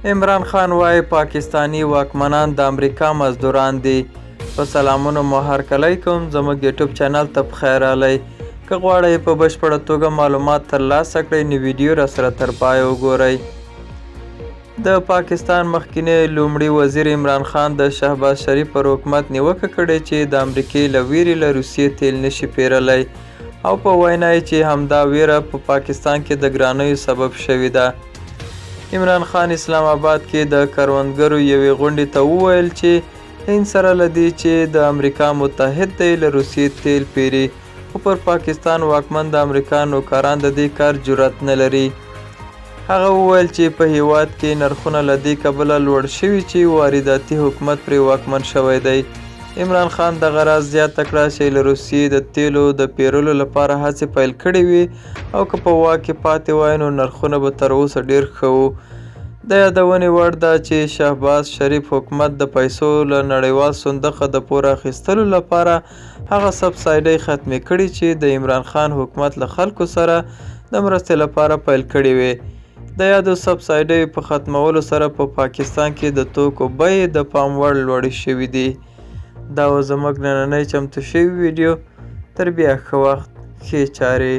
عمران خان وایي پاکستانی واکمنان د امریکا مزدوران دي. په سلامونو مو هرکلی کوم. زموږ یوټیوب چینل ته پخیر راغلی. که غواړئ په بشپړه توګه معلومات ترلاسه کړئ نو ویډیو راسره تر پایه وګورئ. د پاکستان مخکینی لومړي وزیر عمران خان د شهباز شریف پر حکومت نیوکه کړې چې د امریکې له ویرې له روسیې تیل نشي پیرلی او په وینا یې چې همدا ویره په پاکستان کې د ګرانیو سبب شوې ده. عمران خان اسلام آباد کې د کروندګرو یوې غونډې ته وویل چې هند سره له دې چې د امریکا متحد دی له روسیې تیل پیري خو پر پاکستان واکمن د امریکا نوکران د دې کار جرأت نه لري. هغه وویل چې په هیواد کې نرخونه له دې کبله لوړ شوي چې وارداتي حکومت پرې واکمن شوی دی. عمران خان دغه راز زیاته کړه چې له روسیې د تیلو د پیرلو لپاره هڅې پیل کړې وي او که په واک کې پاتې وای نو نرخونه به تر اوسه ډېر ښه وو. د یادونې وړ ده چې شهباز شریف حکومت د پیسو له نړیوال صندوقه د پور اخیستلو لپاره هغه سبسایډۍ ختمې کړي چې د عمران خان حکومت له خلکو سره د مرستې لپاره پیل کړي وې. د یادو سبسایډیو په ختمولو سره په پاکستان کې د توکو بیې د پام وړ لوړې شوي دي. دا و زموږ نننۍ چمتو شوي ویډیو. تر بیا ښه وخت، ښې چارې.